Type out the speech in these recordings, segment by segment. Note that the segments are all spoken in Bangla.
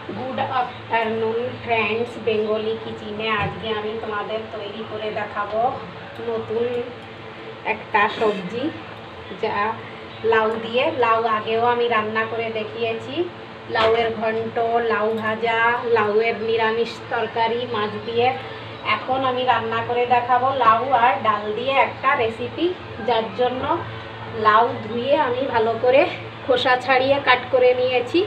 गुड आफ्टरनून फ्रेंड्स, बेंगली किचेने आज के आमी तुम्हादेर तैरी करे देखाबो नतून एकटा सब्जी जा लाउ दिए। लाउ आगेও आमी रान्ना करे देखिएছি। लाउएर घंट, लाउ भाजा, लाउएर निरामिष तरकारी माछ दिए। এখন আমি রান্না করে দেখাবো লাউ আর ডাল দিয়ে একটা রেসিপি, যার জন্য লাউ ধুয়ে আমি ভালো করে খোসা ছাড়িয়ে কাট করে নিয়েছি।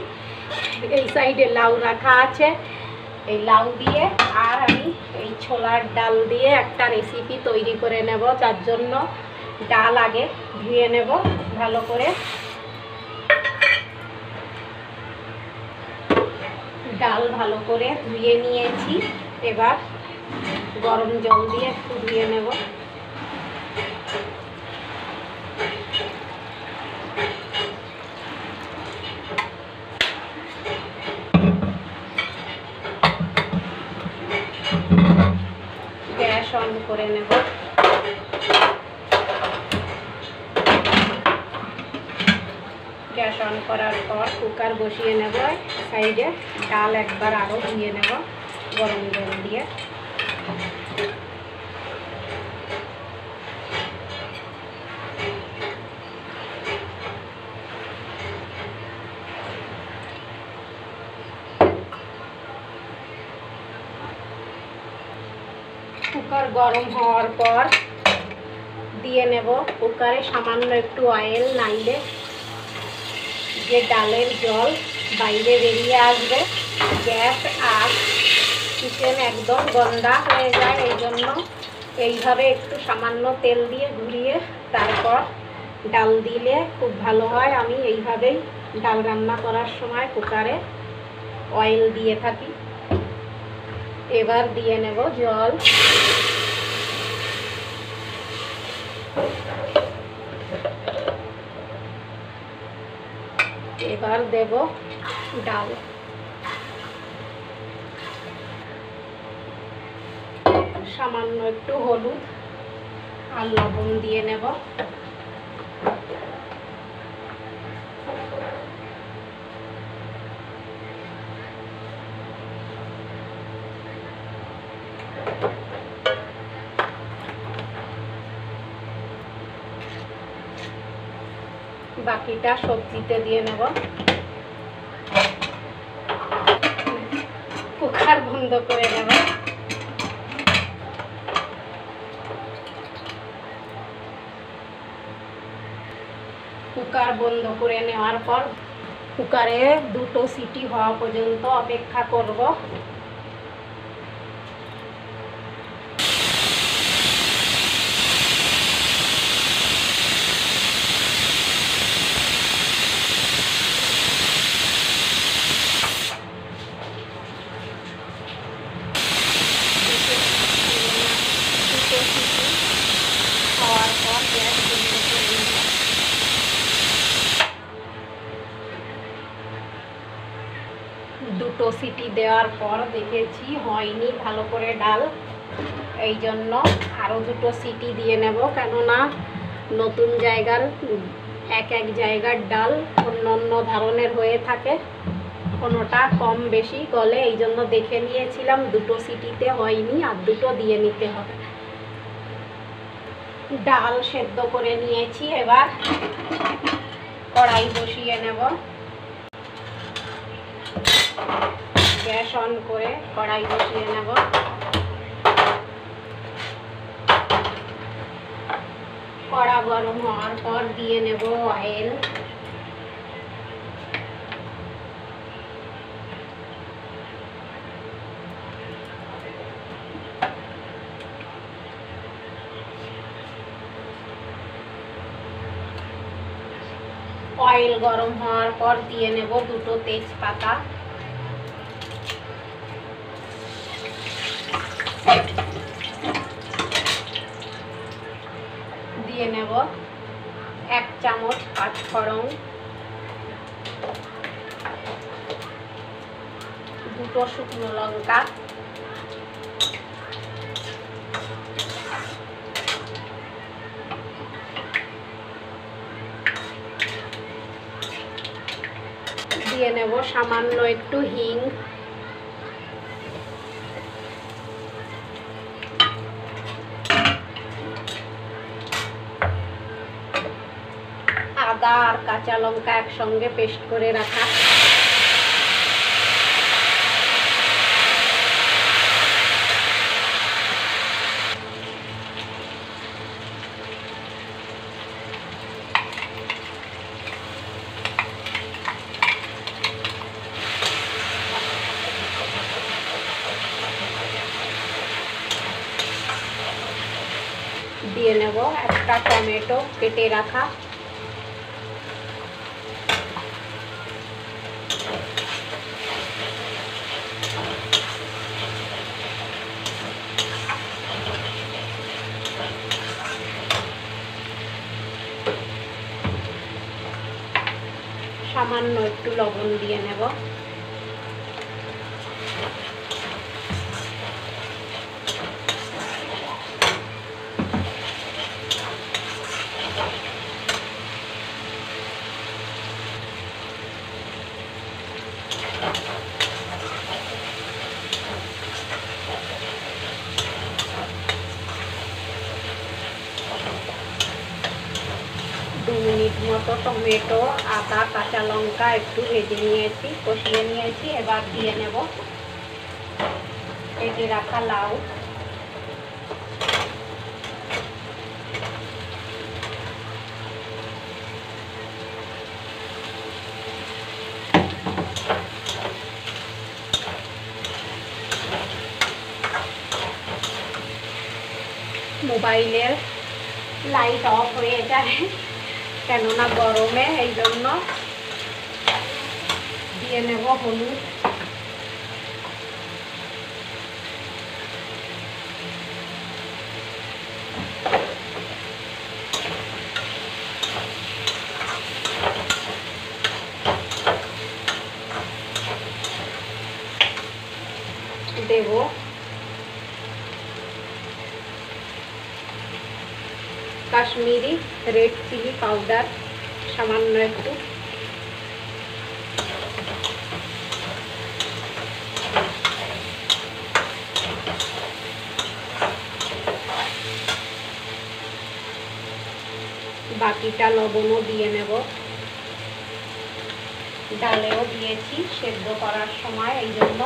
এই সাইডে লাউ রাখা আছে। এই লাউ দিয়ে আর আমি এই ছোলার ডাল দিয়ে একটা রেসিপি তৈরি করে নেব, যার জন্য ডাল আগে ধুয়ে নেব ভালো করে। ডাল ভালো করে ধুয়ে নিয়েছি, এবার গরম জল দিয়ে একটু ধুয়ে নেব। গ্যাস অন করে নেব। গ্যাস অন করার পর কুকার বসিয়ে নেব। সাইডে ডাল একবার আরও ধুয়ে নেব গরম জল দিয়ে। কুকার গরম হওয়ার পর দিয়ে নেব কুকারে সামান্য একটু অয়েল, নাইলে যে ডালের জল বাইরে বেরিয়ে আসবে। গ্যাস আর কিচেন একদম গন্ধা হয়ে যায়, এই জন্য এইভাবে একটু সামান্য তেল দিয়ে ঘুরিয়ে তারপর ডাল দিলে খুব ভালো হয়। আমি এইভাবেই ডাল রান্না করার সময় কুকারে অয়েল দিয়ে থাকি। এবার দিয়ে নেব জল। এবার দেব ডাল। সামান্য একটু হলুদ আর লবণ দিয়ে নেব। বাকিটা সবজিতে দিয়ে নেব। কুকার বন্ধ করে নেব। কুকার বন্ধ করে নেওয়ার পর কুকারে দুটো সিটি হওয়া পর্যন্ত অপেক্ষা করব। দুটো সিটি দেওয়ার পর দেখেছি হয়নি ভালো করে ডাল, এই জন্য আরও দুটো সিটি দিয়ে নেব। কেননা নতুন জায়গার এক জায়গার ডাল অন্য অন্য ধরনের হয়ে থাকে, কোনোটা কম বেশি গলে, এই জন্য দেখে নিয়েছিলাম দুটো সিটিতে হয়নি, আর দুটো দিয়ে নিতে হবে। ডাল সেদ্ধ করে নিয়েছি, এবার কড়াই বসিয়ে নেব। গ্যাস অন করে কড়াই বসিয়ে নেব। কড়া গরম হওয়ার পর দিয়ে নেব অয়েল। অয়েল গরম হওয়ার পর দিয়ে নেব দুটো তেজপাতা। দিয়ে নেব 1 চামচ পাঁচফোড়ন, দুটো শুকনো লঙ্কা, দিয়ে নেব সামান্য একটু হিং। আদা আর কাঁচা লঙ্কা একসঙ্গে পেস্ট করে রাখা। দিয়ে নেব একটা টমেটো কেটে রাখা, সামান্য একটু লবণ দিয়ে নেব। দু মিনিট মতো টমেটো আদা কাঁচা লঙ্কা একটু ভেজে নিয়েছি, কষিয়ে নিয়েছি। এবার দিয়ে নেব কেটে রাখা লাউ, মোবাইলের লাইট অফ হয়ে যায় কেননা গরমে, এই জন্য। দিয়ে নেব হলুদ, দেব কাশ্মীরি রেড চিলি পাউডার সামান্য একটু, বাকিটা লবণও দিয়ে নেব। ডালেও দিয়েছি সেদ্ধ করার সময়, এই জন্য।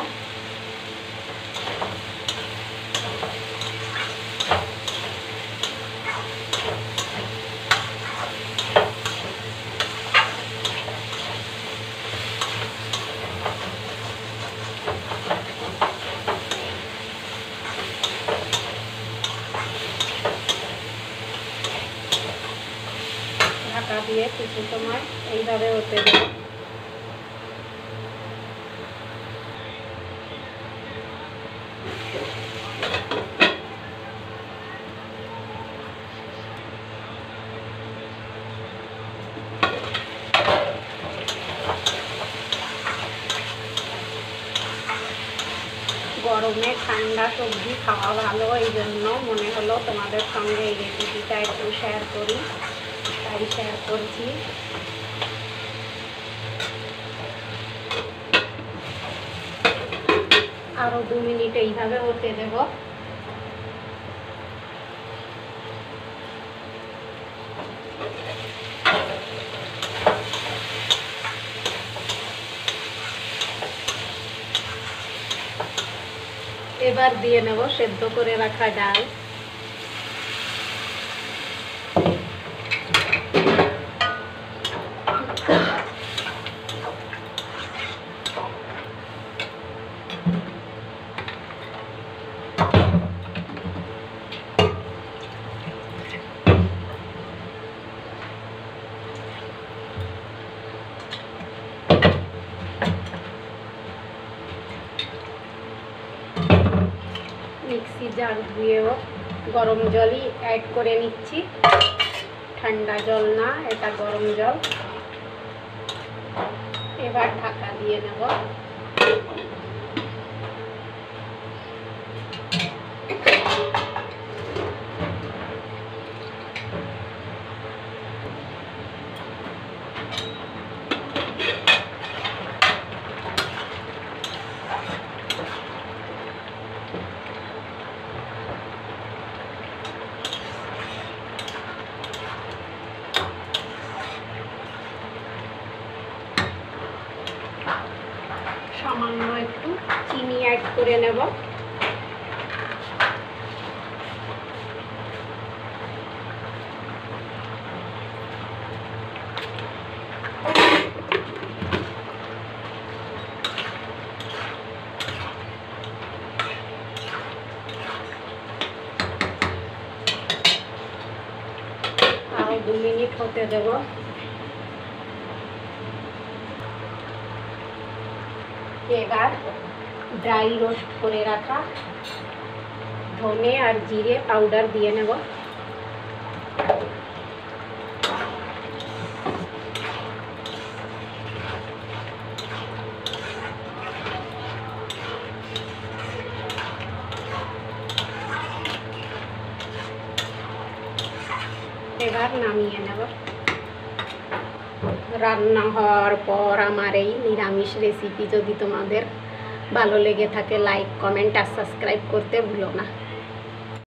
ঢাকা দিয়ে কিছু সময় এইভাবে হতে দেব। গরমে ঠান্ডা সবজি খাওয়া ভালো, এই জন্য মনে হলো তোমাদের সঙ্গে এই রেসিপিটা একটু শেয়ার করি, তাই শেয়ার করছি। আরো 2 মিনিট এইভাবে হতে দেব। এবার দিয়ে নেব সেদ্ধ করে রাখা ডাল, মিক্সি জার ধুয়েও গরম জলই অ্যাড করে নিচ্ছি, ঠান্ডা জল না, এটা গরম জল। এবার ঢাকা দিয়ে নেব। করে নেব। আর 2 মিনিট হতে দেব। এবার ড্রাই রোস্ট করে রাখা ধনে আর জিরে পাউডার দিয়ে নেব। এবার নামিয়ে নেব। রান্না হওয়ার পর আমার এই নিরামিষ রেসিপি যদি তোমাদের ভালো লেগে থাকে লাইক কমেন্ট আর সাবস্ক্রাইব করতে ভুলো না।